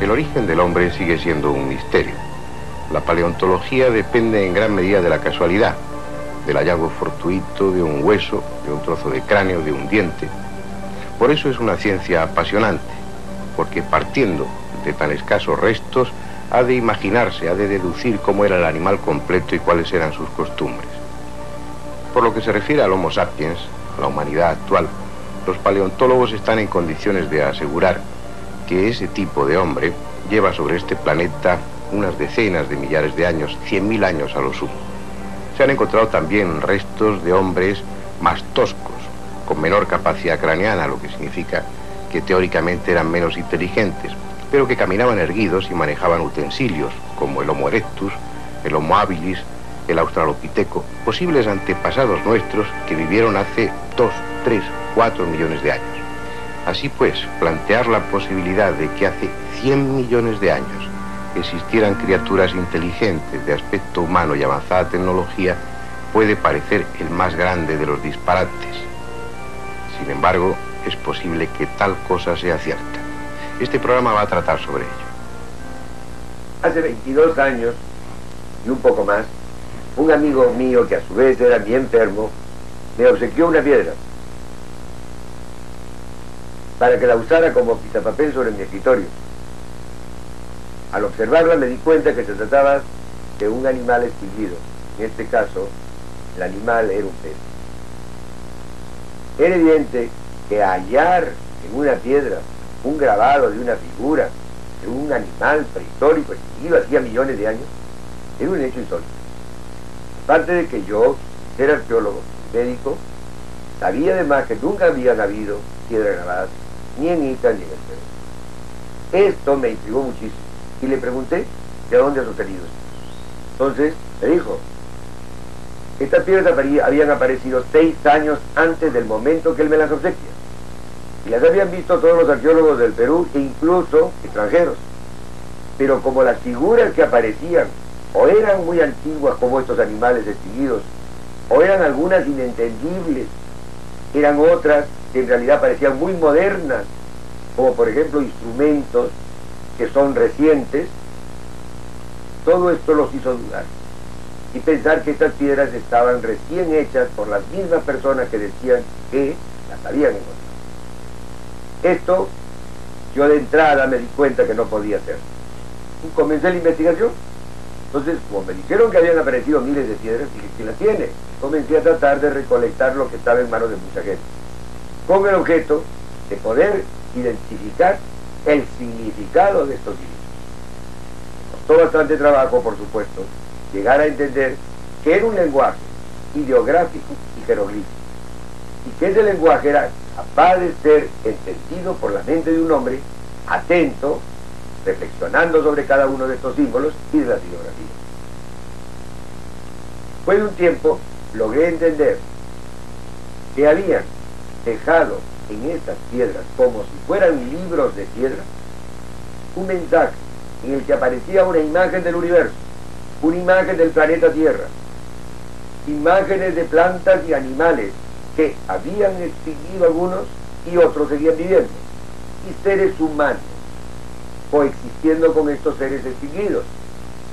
El origen del hombre sigue siendo un misterio. La paleontología depende en gran medida de la casualidad, del hallazgo fortuito de un hueso, de un trozo de cráneo, de un diente. Por eso es una ciencia apasionante, porque partiendo de tan escasos restos, ha de imaginarse, ha de deducir cómo era el animal completo y cuáles eran sus costumbres. Por lo que se refiere al Homo sapiens, a la humanidad actual, los paleontólogos están en condiciones de asegurar que ese tipo de hombre lleva sobre este planeta unas decenas de millares de años, 100.000 años a lo sumo. Se han encontrado también restos de hombres más toscos, con menor capacidad craneana, lo que significa que teóricamente eran menos inteligentes, pero que caminaban erguidos y manejaban utensilios, como el Homo erectus, el Homo habilis, el Australopiteco, posibles antepasados nuestros que vivieron hace 2, 3, 4 millones de años. Así pues, plantear la posibilidad de que hace 100 millones de años existieran criaturas inteligentes de aspecto humano y avanzada tecnología puede parecer el más grande de los disparates. Sin embargo, es posible que tal cosa sea cierta. Este programa va a tratar sobre ello. Hace 22 años y un poco más, un amigo mío que a su vez era mi enfermo, me obsequió una piedra para que la usara como pisapapel sobre mi escritorio. Al observarla me di cuenta que se trataba de un animal extinguido. En este caso, el animal era un pez. Era evidente que hallar en una piedra un grabado de una figura de un animal prehistórico extinguido hacía millones de años era un hecho insólito. Aparte de que yo, ser arqueólogo y médico, sabía además que nunca habían habido piedras grabadas ni en Ica ni en el Perú. Esto me intrigó muchísimo y le pregunté de dónde ha sucedido esto. Entonces me dijo, estas piedras habían aparecido 6 años antes del momento que él me las obsequia, y las habían visto todos los arqueólogos del Perú e incluso extranjeros, pero como las figuras que aparecían o eran muy antiguas como estos animales extinguidos, o eran algunas inentendibles, eran otras que en realidad parecían muy modernas, como por ejemplo instrumentos que son recientes, todo esto los hizo dudar y pensar que estas piedras estaban recién hechas por las mismas personas que decían que las habían encontrado. Esto, yo de entrada me di cuenta que no podía ser. Y comencé la investigación. Entonces, como me dijeron que habían aparecido miles de piedras, dije, ¿quién las tiene? Comencé a tratar de recolectar lo que estaba en manos de mucha gente, con el objeto de poder identificar el significado de estos libros. Me costó bastante trabajo, por supuesto, llegar a entender que era un lenguaje ideográfico y jeroglífico, y que ese lenguaje era capaz de ser entendido por la mente de un hombre atento, reflexionando sobre cada uno de estos símbolos y de las ideografías. Después de un tiempo logré entender que habían dejado en estas piedras, como si fueran libros de piedra, un mensaje en el que aparecía una imagen del universo, una imagen del planeta Tierra, imágenes de plantas y animales que habían extinguido algunos y otros seguían viviendo, y seres humanos coexistiendo con estos seres extinguidos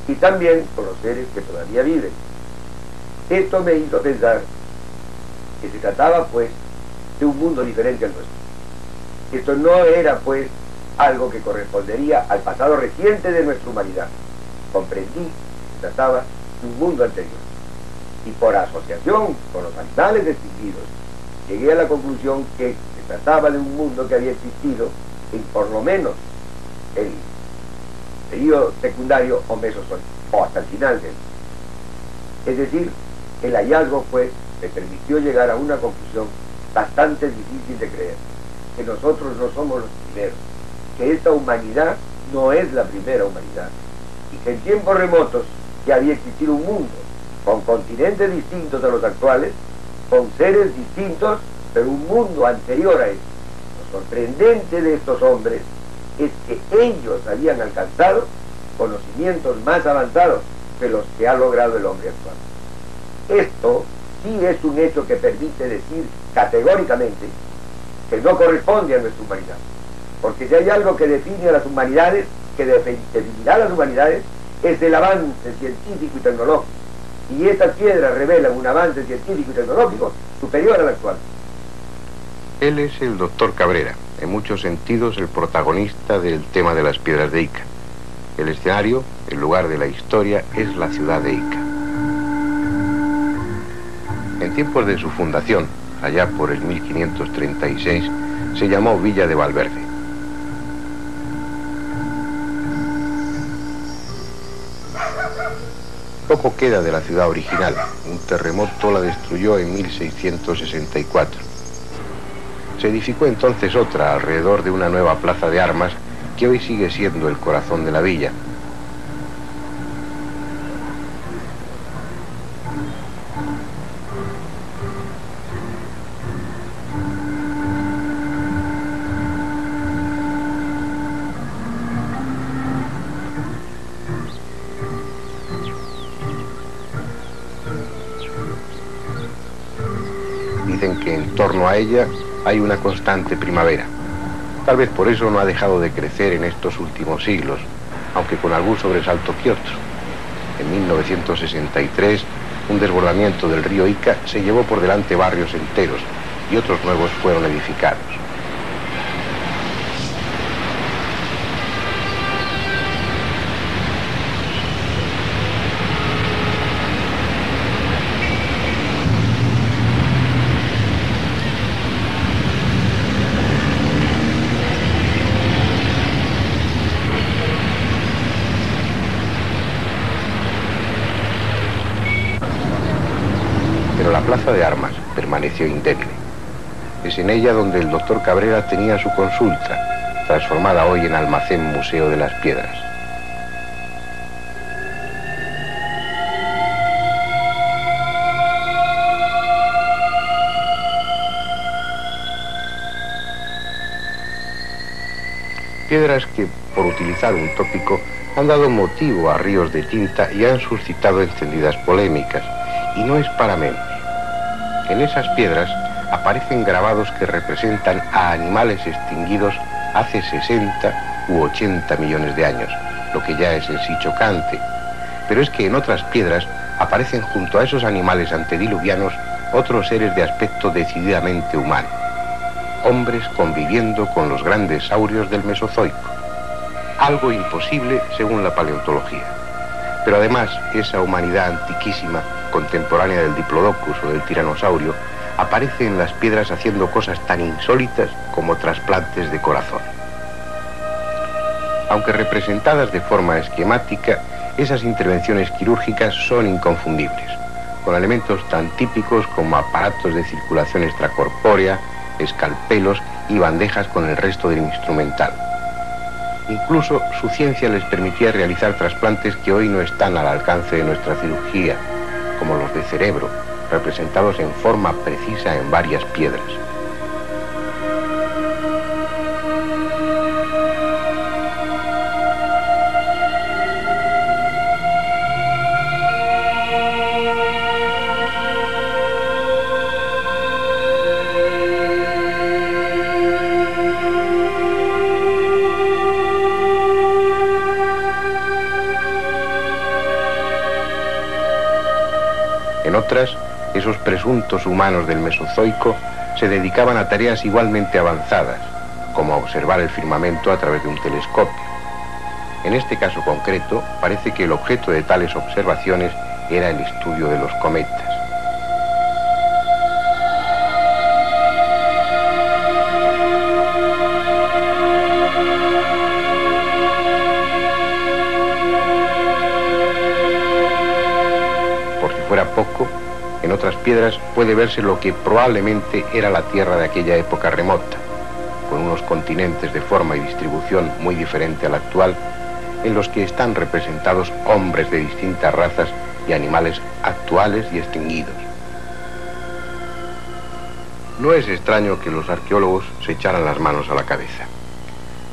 y también con los seres que todavía viven. Esto me hizo pensar que se trataba pues de un mundo diferente al nuestro. Esto no era pues algo que correspondería al pasado reciente de nuestra humanidad. Comprendí que se trataba de un mundo anterior, y por asociación con los animales extinguidos llegué a la conclusión que se trataba de un mundo que había existido en por lo menos el periodo secundario o mesozoico, o hasta el final de él. Es decir, el hallazgo pues me permitió llegar a una conclusión bastante difícil de creer, que nosotros no somos los primeros, que esta humanidad no es la primera humanidad, y que en tiempos remotos ya había existido un mundo, con continentes distintos a los actuales, con seres distintos, pero un mundo anterior a este. Lo sorprendente de estos hombres es que ellos habían alcanzado conocimientos más avanzados que los que ha logrado el hombre actual. Esto sí es un hecho que permite decir categóricamente que no corresponde a nuestra humanidad, porque si hay algo que define a las humanidades, que definirá a las humanidades, es el avance científico y tecnológico, y estas piedras revelan un avance científico y tecnológico superior al actual. Él es el doctor Cabrera, en muchos sentidos el protagonista del tema de las piedras de Ica. El escenario, el lugar de la historia, es la ciudad de Ica. En tiempos de su fundación, allá por el 1536, se llamó Villa de Valverde. Poco queda de la ciudad original. Un terremoto la destruyó en 1664. Se edificó entonces otra alrededor de una nueva plaza de armas que hoy sigue siendo el corazón de la villa. Dicen que en torno a ella hay una constante primavera. Tal vez por eso no ha dejado de crecer en estos últimos siglos, aunque con algún sobresalto que otro. En 1963, un desbordamiento del río Ica se llevó por delante barrios enteros y otros nuevos fueron edificados. Pero la plaza de armas permaneció indemne. Es en ella donde el doctor Cabrera tenía su consulta, transformada hoy en almacén museo de las piedras. Piedras que, por utilizar un tópico, han dado motivo a ríos de tinta y han suscitado encendidas polémicas. Y no es para menos. En esas piedras aparecen grabados que representan a animales extinguidos hace 60 u 80 millones de años, lo que ya es en sí chocante. Pero es que en otras piedras aparecen junto a esos animales antediluvianos otros seres de aspecto decididamente humano. Hombres conviviendo con los grandes saurios del Mesozoico. Algo imposible según la paleontología. Pero además, esa humanidad antiquísima, contemporánea del Diplodocus o del tiranosaurio, aparece en las piedras haciendo cosas tan insólitas como trasplantes de corazón. Aunque representadas de forma esquemática, esas intervenciones quirúrgicas son inconfundibles, con elementos tan típicos como aparatos de circulación extracorpórea, escalpelos y bandejas con el resto del instrumental. Incluso su ciencia les permitía realizar trasplantes que hoy no están al alcance de nuestra cirugía, como los de cerebro, representados en forma precisa en varias piedras. En otras, esos presuntos humanos del Mesozoico se dedicaban a tareas igualmente avanzadas, como a observar el firmamento a través de un telescopio. En este caso concreto, parece que el objeto de tales observaciones era el estudio de los cometas. Por si fuera poco, en otras piedras puede verse lo que probablemente era la Tierra de aquella época remota. con unos continentes de forma y distribución muy diferente a la actual, en los que están representados hombres de distintas razas y animales actuales y extinguidos. No es extraño que los arqueólogos se echaran las manos a la cabeza.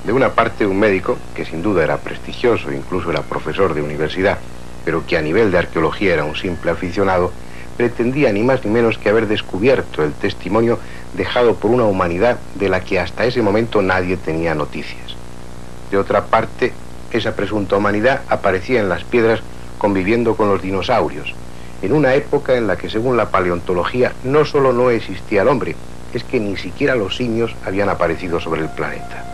De una parte, un médico, que sin duda era prestigioso, incluso era profesor de universidad, pero que a nivel de arqueología era un simple aficionado, pretendía ni más ni menos que haber descubierto el testimonio dejado por una humanidad de la que hasta ese momento nadie tenía noticias. De otra parte, esa presunta humanidad aparecía en las piedras conviviendo con los dinosaurios, en una época en la que, según la paleontología, no solo no existía el hombre, es que ni siquiera los simios habían aparecido sobre el planeta.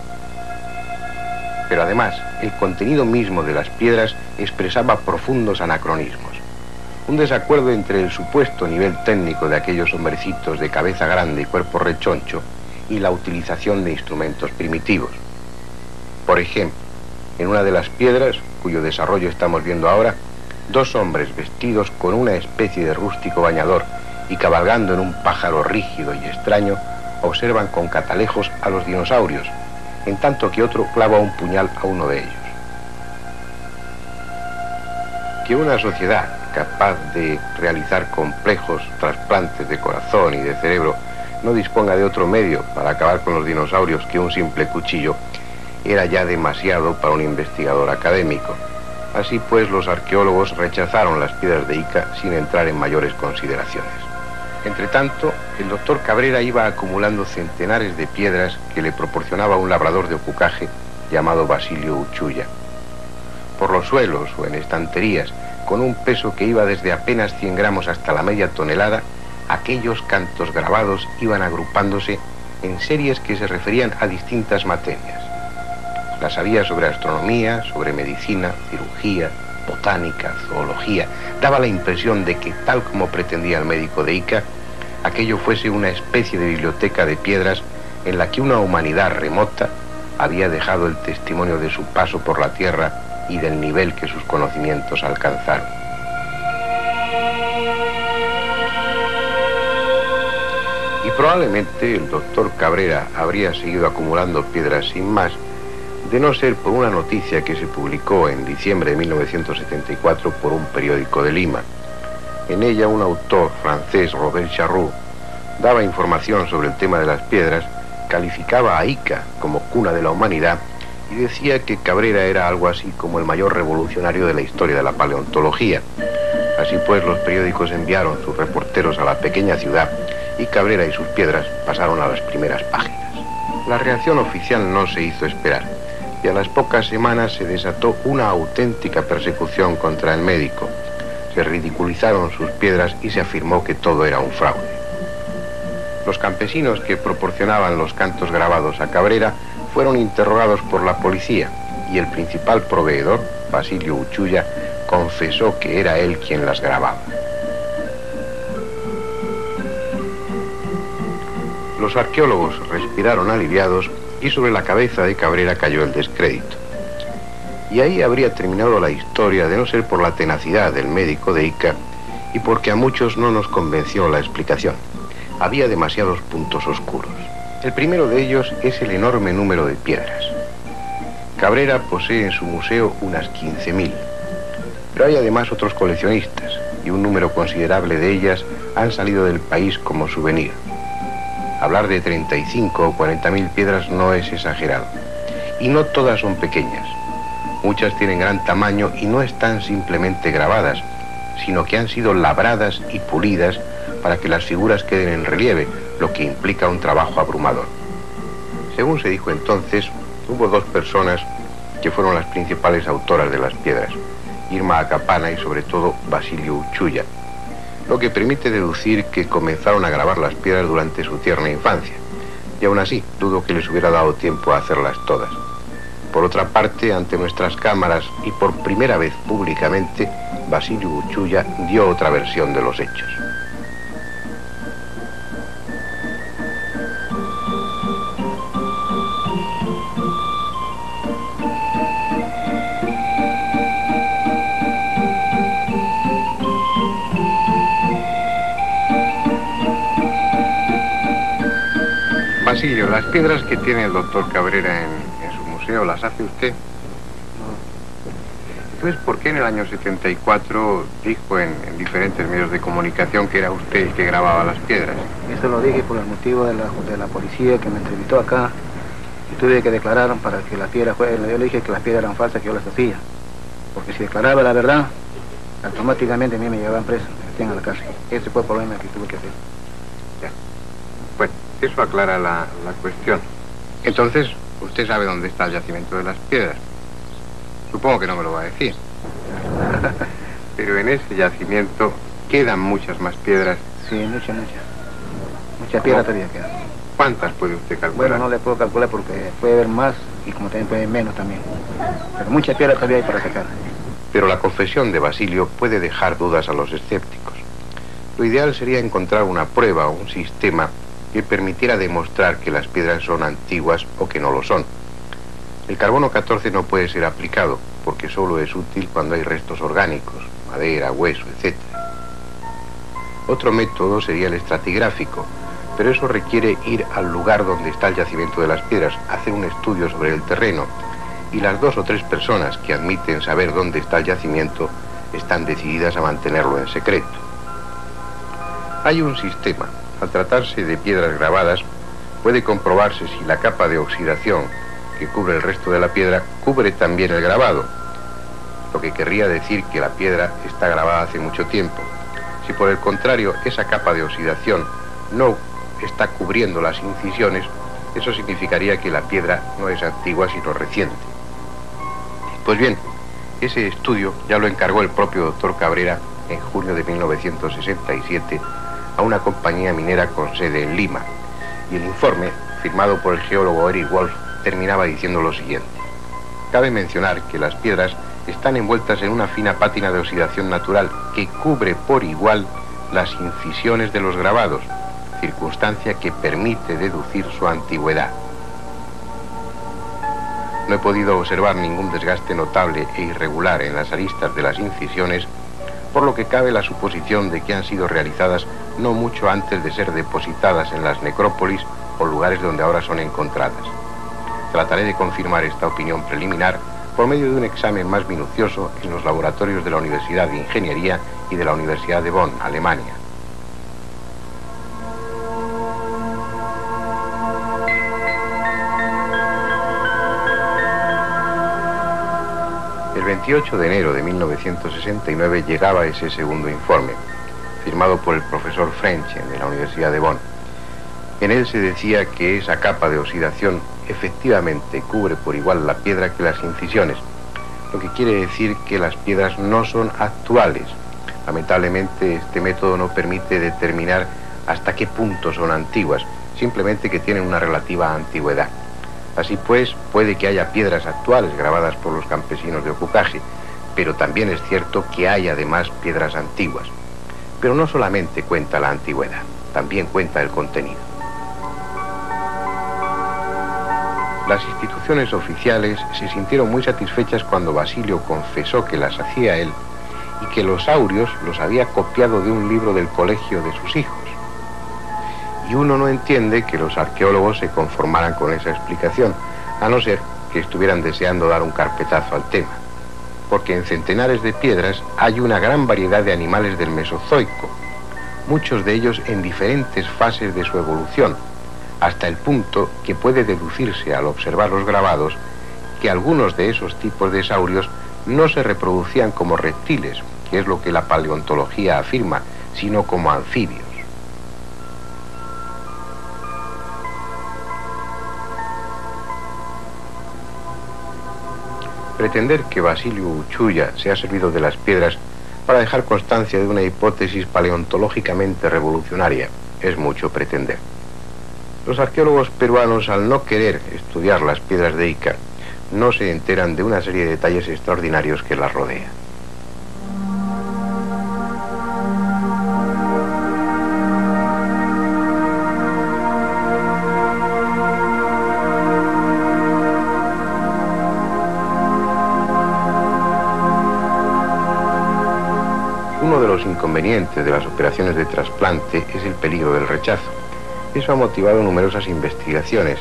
Pero además, el contenido mismo de las piedras expresaba profundos anacronismos. Un desacuerdo entre el supuesto nivel técnico de aquellos hombrecitos de cabeza grande y cuerpo rechoncho y la utilización de instrumentos primitivos. Por ejemplo, en una de las piedras, cuyo desarrollo estamos viendo ahora, dos hombres vestidos con una especie de rústico bañador y cabalgando en un pájaro rígido y extraño, observan con catalejos a los dinosaurios, en tanto que otro clava un puñal a uno de ellos. Que una sociedad capaz de realizar complejos trasplantes de corazón y de cerebro no disponga de otro medio para acabar con los dinosaurios que un simple cuchillo, era ya demasiado para un investigador académico. Así pues, los arqueólogos rechazaron las piedras de Ica sin entrar en mayores consideraciones. Entretanto, el doctor Cabrera iba acumulando centenares de piedras que le proporcionaba un labrador de Opucaje llamado Basilio Uchuya. Por los suelos o en estanterías, con un peso que iba desde apenas 100 gramos hasta la media tonelada, aquellos cantos grabados iban agrupándose en series que se referían a distintas materias. Las había sobre astronomía, sobre medicina, cirugía, botánica, zoología. Daba la impresión de que, tal como pretendía el médico de Ica, aquello fuese una especie de biblioteca de piedras en la que una humanidad remota había dejado el testimonio de su paso por la Tierra y del nivel que sus conocimientos alcanzaron. Y probablemente el doctor Cabrera habría seguido acumulando piedras sin más, de no ser por una noticia que se publicó en diciembre de 1974 por un periódico de Lima. En ella un autor francés, Robert Charroux, daba información sobre el tema de las piedras, calificaba a Ica como cuna de la humanidad y decía que Cabrera era algo así como el mayor revolucionario de la historia de la paleontología. Así pues, los periódicos enviaron sus reporteros a la pequeña ciudad y Cabrera y sus piedras pasaron a las primeras páginas. La reacción oficial no se hizo esperar y a las pocas semanas se desató una auténtica persecución contra el médico. Se ridiculizaron sus piedras y se afirmó que todo era un fraude. Los campesinos que proporcionaban los cantos grabados a Cabrera fueron interrogados por la policía y el principal proveedor, Basilio Uchuya, confesó que era él quien las grababa. Los arqueólogos respiraron aliviados y sobre la cabeza de Cabrera cayó el descrédito. Y ahí habría terminado la historia de no ser por la tenacidad del médico de Ica y porque a muchos no nos convenció la explicación. Había demasiados puntos oscuros. El primero de ellos es el enorme número de piedras. Cabrera posee en su museo unas 15.000, pero hay además otros coleccionistas y un número considerable de ellas han salido del país como souvenir. Hablar de 35 o 40.000 piedras no es exagerado. Y no todas son pequeñas. Muchas tienen gran tamaño y no están simplemente grabadas, sino que han sido labradas y pulidas para que las figuras queden en relieve, lo que implica un trabajo abrumador. Según se dijo entonces, hubo dos personas que fueron las principales autoras de las piedras, Irma Acapana y sobre todo Basilio Uchuya, lo que permite deducir que comenzaron a grabar las piedras durante su tierna infancia, y aún así dudo que les hubiera dado tiempo a hacerlas todas. Por otra parte, ante nuestras cámaras y por primera vez públicamente, Basilio Uchuya dio otra versión de los hechos. Basilio, Las piedras que tiene el doctor Cabrera en su museo, ¿las hace usted? Entonces, ¿por qué en el año 74 dijo en diferentes medios de comunicación que era usted el que grababa las piedras? Eso lo dije por el motivo de la policía que me entrevistó acá y tuve que declarar para que las piedras fueran. Yo le dije que las piedras eran falsas, que yo las hacía. Porque si declaraba la verdad, automáticamente a mí me llevaban preso, me metían a la cárcel. Ese fue el problema que tuve que hacer. Ya. Bueno, eso aclara la cuestión. Entonces, usted sabe dónde está el yacimiento de las piedras. Supongo que no me lo va a decir. Pero en ese yacimiento quedan muchas más piedras. Sí, muchas. Muchas piedras todavía quedan. ¿Cuántas puede usted calcular? Bueno, no le puedo calcular porque puede haber más y como también puede haber menos también. Pero muchas piedras todavía hay para sacar. Pero la confesión de Basilio puede dejar dudas a los escépticos. Lo ideal sería encontrar una prueba o un sistema que permitiera demostrar que las piedras son antiguas o que no lo son. El carbono 14 no puede ser aplicado porque solo es útil cuando hay restos orgánicos, madera, hueso, etc. Otro método sería el estratigráfico, pero eso requiere ir al lugar donde está el yacimiento de las piedras, hacer un estudio sobre el terreno, y las 2 o 3 personas que admiten saber dónde está el yacimiento están decididas a mantenerlo en secreto. Hay un sistema. Al tratarse de piedras grabadas, puede comprobarse si la capa de oxidación que cubre el resto de la piedra cubre también el grabado, lo que querría decir que la piedra está grabada hace mucho tiempo. Si por el contrario esa capa de oxidación no está cubriendo las incisiones, eso significaría que la piedra no es antigua sino reciente. Pues bien, ese estudio ya lo encargó el propio doctor Cabrera en junio de 1967 a una compañía minera con sede en Lima, y el informe, firmado por el geólogo Eric Wolf, terminaba diciendo lo siguiente. Cabe mencionar que las piedras están envueltas en una fina pátina de oxidación natural que cubre por igual las incisiones de los grabados, circunstancia que permite deducir su antigüedad. No he podido observar ningún desgaste notable e irregular en las aristas de las incisiones, por lo que cabe la suposición de que han sido realizadas no mucho antes de ser depositadas en las necrópolis o lugares donde ahora son encontradas. Trataré de confirmar esta opinión preliminar por medio de un examen más minucioso en los laboratorios de la Universidad de Ingeniería y de la Universidad de Bonn, Alemania. El 28 de enero de 1969 llegaba ese segundo informe, firmado por el profesor Frenchen de la Universidad de Bonn. En él se decía que esa capa de oxidación efectivamente cubre por igual la piedra que las incisiones, lo que quiere decir que las piedras no son actuales. Lamentablemente este método no permite determinar hasta qué punto son antiguas, simplemente que tienen una relativa antigüedad. Así pues, puede que haya piedras actuales grabadas por los campesinos de Opucaji, pero también es cierto que hay además piedras antiguas. Pero no solamente cuenta la antigüedad, también cuenta el contenido. Las instituciones oficiales se sintieron muy satisfechas cuando Basilio confesó que las hacía él y que los aurios los había copiado de un libro del colegio de sus hijos. Y uno no entiende que los arqueólogos se conformaran con esa explicación, a no ser que estuvieran deseando dar un carpetazo al tema. Porque en centenares de piedras hay una gran variedad de animales del Mesozoico, muchos de ellos en diferentes fases de su evolución, hasta el punto que puede deducirse al observar los grabados que algunos de esos tipos de saurios no se reproducían como reptiles, que es lo que la paleontología afirma, sino como anfibios. Pretender que Basilio Uchuya se ha servido de las piedras para dejar constancia de una hipótesis paleontológicamente revolucionaria es mucho pretender. Los arqueólogos peruanos, al no querer estudiar las piedras de Ica, no se enteran de una serie de detalles extraordinarios que las rodean. Uno de los inconvenientes de las operaciones de trasplante es el peligro del rechazo. Eso ha motivado numerosas investigaciones,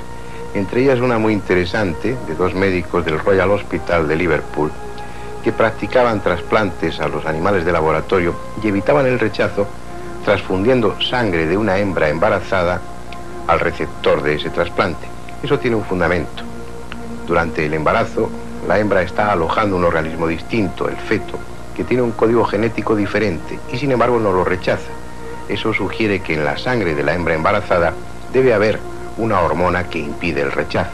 entre ellas una muy interesante de dos médicos del Royal Hospital de Liverpool que practicaban trasplantes a los animales de laboratorio y evitaban el rechazo transfundiendo sangre de una hembra embarazada al receptor de ese trasplante. Eso tiene un fundamento. Durante el embarazo, la hembra está alojando un organismo distinto, el feto, que tiene un código genético diferente y sin embargo no lo rechaza. Eso sugiere que en la sangre de la hembra embarazada debe haber una hormona que impide el rechazo.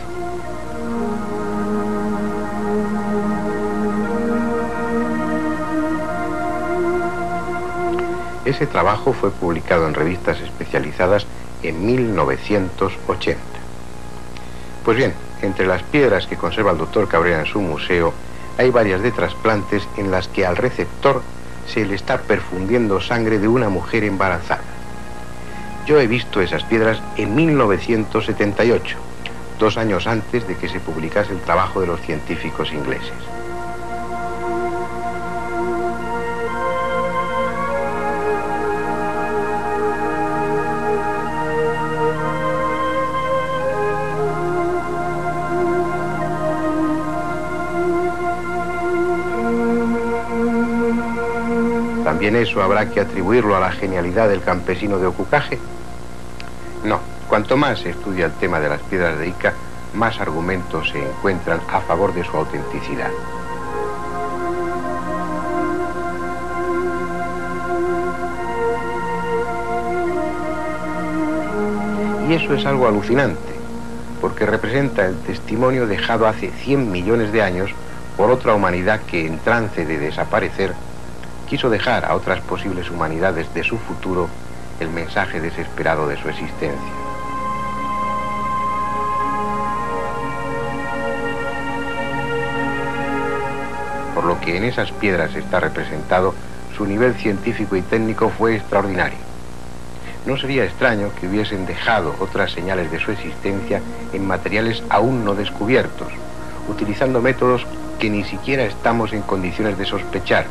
Ese trabajo fue publicado en revistas especializadas en 1980. Pues bien, entre las piedras que conserva el doctor Cabrera en su museo, hay varias de trasplantes en las que al receptor se le está perfundiendo sangre de una mujer embarazada. Yo he visto esas piedras en 1978, 2 años antes de que se publicase el trabajo de los científicos ingleses. ¿También eso habrá que atribuirlo a la genialidad del campesino de Ocucaje? No, cuanto más se estudia el tema de las piedras de Ica, más argumentos se encuentran a favor de su autenticidad. Y eso es algo alucinante, porque representa el testimonio dejado hace 100 millones de años por otra humanidad que, en trance de desaparecer, quiso dejar a otras posibles humanidades de su futuro el mensaje desesperado de su existencia. Por lo que en esas piedras está representado, su nivel científico y técnico fue extraordinario. No sería extraño que hubiesen dejado otras señales de su existencia en materiales aún no descubiertos, utilizando métodos que ni siquiera estamos en condiciones de sospechar,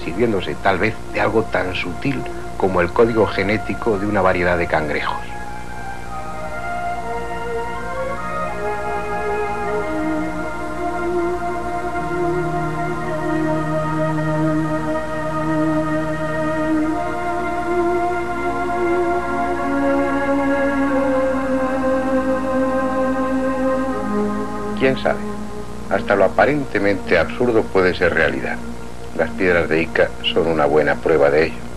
sirviéndose tal vez de algo tan sutil como el código genético de una variedad de cangrejos. ¿Quién sabe? Hasta lo aparentemente absurdo puede ser realidad. Las piedras de Ica son una buena prueba de ello.